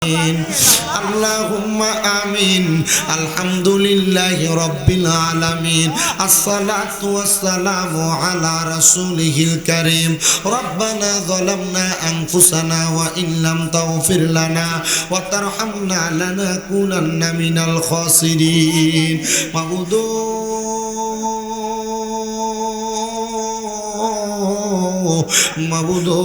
اللهم آمين الحمد لله رب العالمين الصلاة والسلام على رسوله الكريم ربنا ظلمنا أنفسنا وإن لم تغفر لنا وترحمنا لنكونن من الخاسرين মাবুদো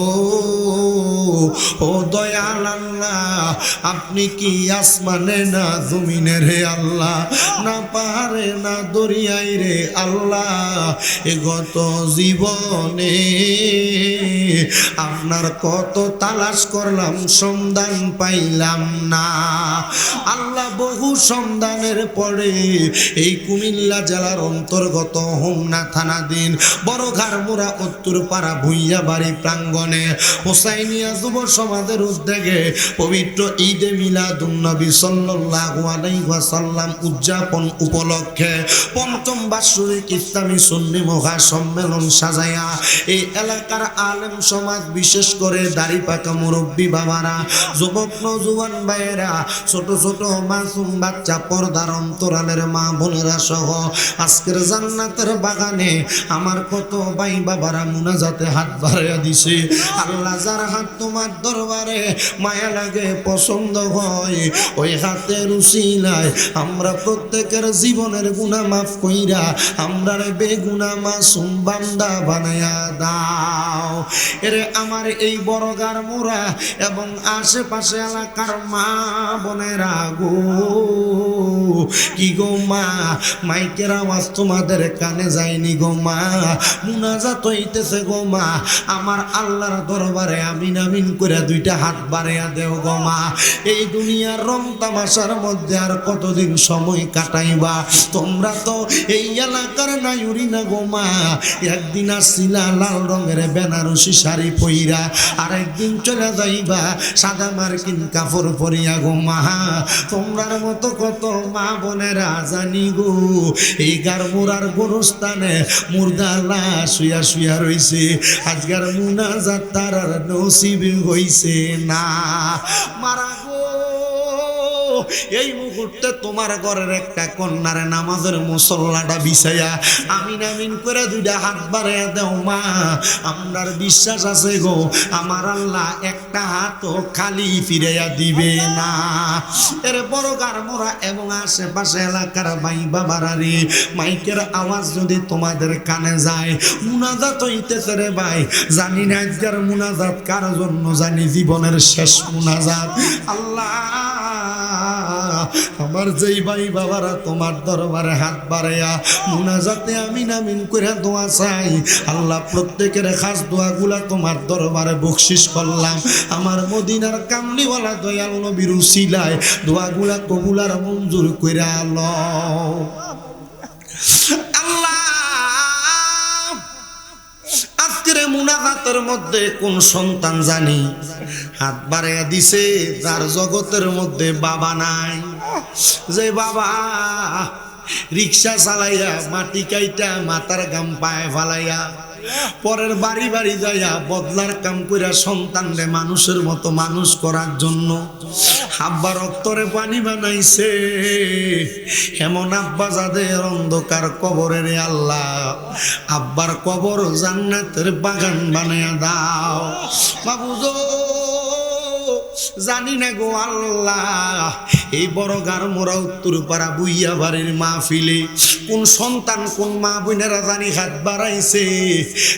ও দয়াল আল্লাহ আপনি কি আসমানে না জমিনে রে আল্লাহ না পাহাড়ে না দরিয়ায় রে আল্লাহ এ গত জীবনে আপনার কত তালাশ করলাম সন্ধান পাইলাম না আল্লাহ বহু সন্ধানের পরে এই কুমিল্লা জেলার অন্তর্গত হোমনা থানাধীন বড়ঘাড়মুড়া উত্তরপাড়া ভুইয়া বাড়ি প্রাঙ্গণে হোসাইনিয়া যুব সমাজের উদ্যোগে পবিত্র ঈদে মিলাদুন্নবী সাল্লাল্লাহু আলাইহি ওয়াসাল্লাম উদযাপন উপলক্ষে পঞ্চম বার্ষিক ইসলামী সুন্নি মহাসম্মেলন সাজায়া এই এলাকার আলেম সমাজ বিশেষ করে দাড়ি পাকা মুরব্বী বাবারা যুবক নওজোয়ান ভাইয়েরা ছোট ছোট মাসুম বাচ্চা পর্দার অন্তরালের মা বোনেরা সহ আজকের জান্নাতের বাগানে আমার কত ভাই বাবারা মুনাজাতে হাত বাড়াইয়া দিছে আল্লাহ যার হাত তোমার দরবারে মায়া লাগে পছন্দ হয় ওই হাতের উসিলায় আমরা প্রত্যেকের জীবনের গুনাহ মাফ কইরা আমরা বেগুনাহ মাসুম বান্দা বানায়া দাও এরে আমার এই বড়ঘাড়মুড়া এবং আশেপাশে এলাকার মা বোনেরা গো কি গো মা মাইকের আওয়াজ তোমাদের কানে যায়নি গো মা মুনাজাত হইতেছে গো মা আমার আল্লাহর দরবারে আমিন আমিন করে দুইটা হাত বাড়াইয়া দেও গো মা এই দুনিয়ার রং তামাশার মধ্যে আর কতদিন সময় কাটাইবা তোমরা তো এই এলাকার নাইউরি না গো মা একদিন আসছিলা লাল রঙের বেনারসি শাড়ি পইরা আর একদিন চলে যাইবা সাদা মার্কিন কাপড় পরিয়া গো মা তোমরার মতো কত মা বোনেরা জানি গো এই গারমুরার গোরস্থানে মুর্দা লাশ শুয়া শুয়া রইছে আজকের মুনাজাত তার নসিব হইছে না মারা গো এই মুহূর্তে তোমার ঘরের একটা কন্যার নামাজের মুসল্লাটা বিছাইয়া আমিন আমিন করে দুইটা হাত বাড়াইয়া দাও মা আপনার বিশ্বাস আছে গো আমার আল্লাহ একটা হাতও খালি ফিরাইয়া দিবে না এর বড়ঘাড়মুড়া এবং আশেপাশে এলাকার ভাই বাবারা রে মাইকের আওয়াজ যদি তোমাদের কানে যায় মুনাজাত হইতেছে রে ভাই জানি না আজকের মুনাজাত কার জন্য জানি জীবনের শেষ মুনাজাত আল্লাহ আমার যেই ভাই বাবারা তোমার দরবারে হাত বাড়াইয়া মুনাজাতে আমিন আমিন করে দোয়া চাই আল্লাহ প্রত্যেকের খাস দোয়াগুলা তোমার দরবারে বকশিশ করলাম আমার মদিনার কামলিওয়ালা দয়াল নবীর উসিলায় দোয়াগুলা কবুল আর মঞ্জুর কইরা লও আল্লাহ আজকের মুনাজাতের মধ্যে কোন সন্তান জানি হাত বাড়াইয়া দিছে যার জগতের মধ্যে বাবা নাই যে বাবা রিক্সা চালাইয়া মাটি কাইটা মাথার গাম পায়ে ফালাইয়া পরের বাড়ি বাড়ি যাইয়া বদলার কাম কইরা সন্তানরে মানুষের মতো মানুষ করার জন্য আব্বা রক্তরে পানি বানাইছে এমন আব্বা যাদের অন্ধকার কবরে রে আল্লাহ আব্বার কবর জান্নাতের বাগান বানায়া দাও বাবুজো জানি না গো আল্লাহ এই বড়ঘাড়মুড়া উত্তরপাড়া বুইয়া বাড়ির মাহফিলে কোন সন্তান কোন মা বোনেরা জানি হাত বাড়াইছে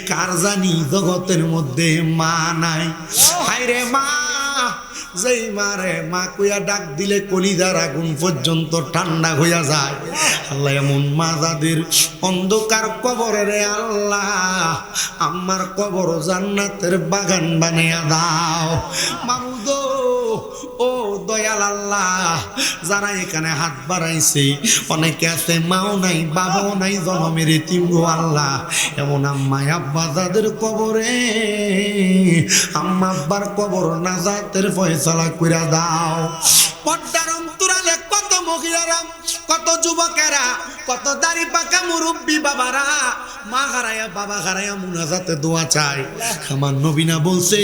কার জানি জগতের মধ্যে মা নাই হায়রে মা যেই মারে মা কইয়া ডাক দিলে কলিজার আগুন পর্যন্ত ঠান্ডা হইয়া যায় আল্লাহ এমন মা যাদের অন্ধকার কবরে রে আল্লাহ আমার কবর জান্নাতের বাগান বানাইয়া দাও মাবুদো ও দয়াল আল্লাহ যারা এখানে হাত বাড়াইছে অনেকে আছে মাও নাই বাবাও নাই জনমের এতিম গো আল্লাহ এমন আম্মা আব্বা যাদের কবরে আম্মা আব্বার কবর নাজাতের ফয়সালা কইরা দাও পর্দার অন্তরালে কত মহিলারা কত যুবকেরা কত দাড়ি পাকা মুরব্বী বাবারা মা হারায়া বাবা হারায়া মুনাজাতে দোয়া চায়। আমার নবী না বলছে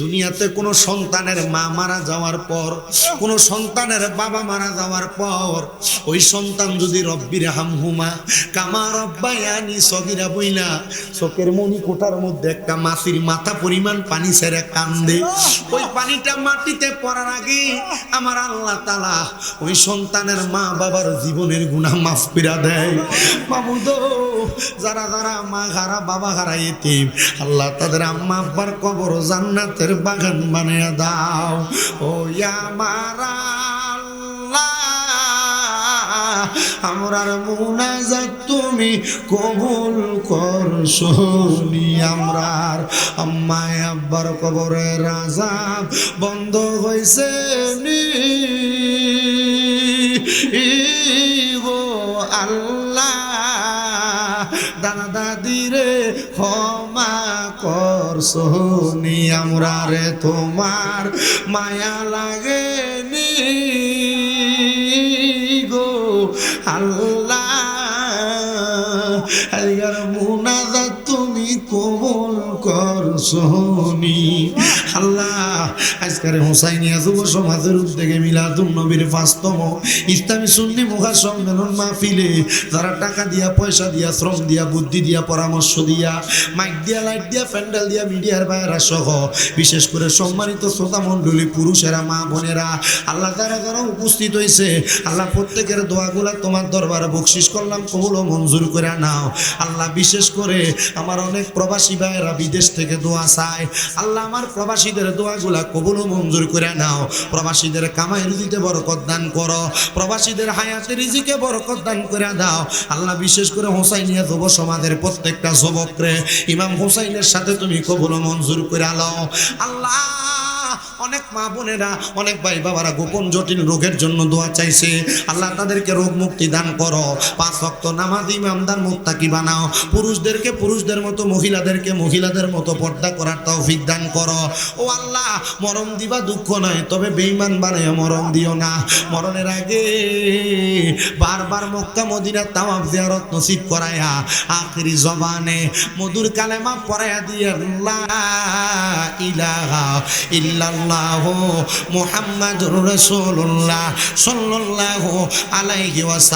দুনিয়াতে কোনো সন্তানের মা মারা যাওয়ার পর, কোনো সন্তানের বাবা মারা যাওয়ার পর ওই সন্তান যদি রব্বির হামহুমা কামা রব্বায়ানি সগীরা বইলা চোখের মনি কোঠার মধ্যে একটা মাছির মাথা পরিমাণ পানি ছেড়ে কান্দে, ওই পানিটা মাটিতে পড়ার আগে আমার আল্লাহ তাআলা ওই সন্তানের মা বাবার জীবনের গুনাহ মাফ করে দেয়। মাবুদ, যারা যারা মা হারা বাবা হারা এতিম, আল্লাহ তাদের আম্মা আব্বার কবর জান্নাতের বাগান বানিয়ে দাও। ও আমার আল্লাহ, আমরার মুনাজাত তুমি কবুল করছো নি। আমরার আম্মায় আব্বার কবরের আযাব বন্ধ হইছে নি গো আল্লাহ। দাদা দাদিরে ক্ষমা করছো নি। আমরারে তোমার মায়া লাগেনি গো আল্লাহ। আজকের মুনাজাত তুমি কবুল করছো নি আল্লাহ। আজকের হুসাইনিয়া যুব সমাজের উদ্যোগে মিলাদুন নবীর ৫তম ইসলামী সুন্নি মুখা সম্মেলন মাহফিলে যারা টাকা দিয়া, পয়সা দিয়া, শ্রম দিয়া, বুদ্ধি দিয়া, পরামর্শ দিয়া, মাইক দিয়া, লাইট দিয়া, প্যান্ডেল দিয়া, মিডিয়ার বাইরা সহ বিশেষ করে সম্মানিত শ্রোতা মণ্ডলী, পুরুষেরা, মা বোনেরা, আল্লাহ যারা যারা উপস্থিত হয়েছে, আল্লাহ প্রত্যেকের দোয়াগুলা তোমার দরবারে বকশিস করলাম, কবুল ও মঞ্জুর করে নাও আল্লাহ। বিশেষ করে আমার অনেক প্রবাসী ভাইয়েরা বিদেশ থেকে দোয়া চায়, আল্লাহ আমার প্রবাসীদের দোয়াগুলা কবুল ও মঞ্জুর করে নাও। প্রবাসীদের কামাই রুজিতে বরকত দান করো, প্রবাসীদের হায়াতে রিজিকে বরকত দান করে দাও আল্লাহ। বিশেষ করে হোসাইনিয়া যুব সমাজের প্রত্যেকটা যুবকরে ইমাম হোসাইনের সাথে তুমি কবুল ও মঞ্জুর করে নাও আল্লাহ। অনেক মা বোনেরা, অনেক ভাই বাবারা গোপন জটিল রোগের জন্য দোয়া চাইছে, আল্লাহ তাদেরকে রোগ মুক্তি দান করো। ৫ ওয়াক্ত নামাজ ইমামদার মুত্তাকি বানাও। পুরুষদেরকে পুরুষদের মতো, মহিলাদেরকে মহিলাদের মতো পর্দা করার তৌফিক দান করো। ও আল্লাহ, মরণ দিবা দুঃখ নয়, তবে বেঈমান বানায় মরণ দিও না। মরণের আগে বারবার মক্কা মদিনা তাওয়াফ জিয়ারত নসিব করায়া আখিরি জবানে মধুর কালেমা পড়ায়া দিয়ে লা ইলাহা ইল্লাল্লাহু মুহাম্মাদুর রাসূলুল্লাহ সাল্লাল্লাহু আলাইহি ওয়াসাল্লাম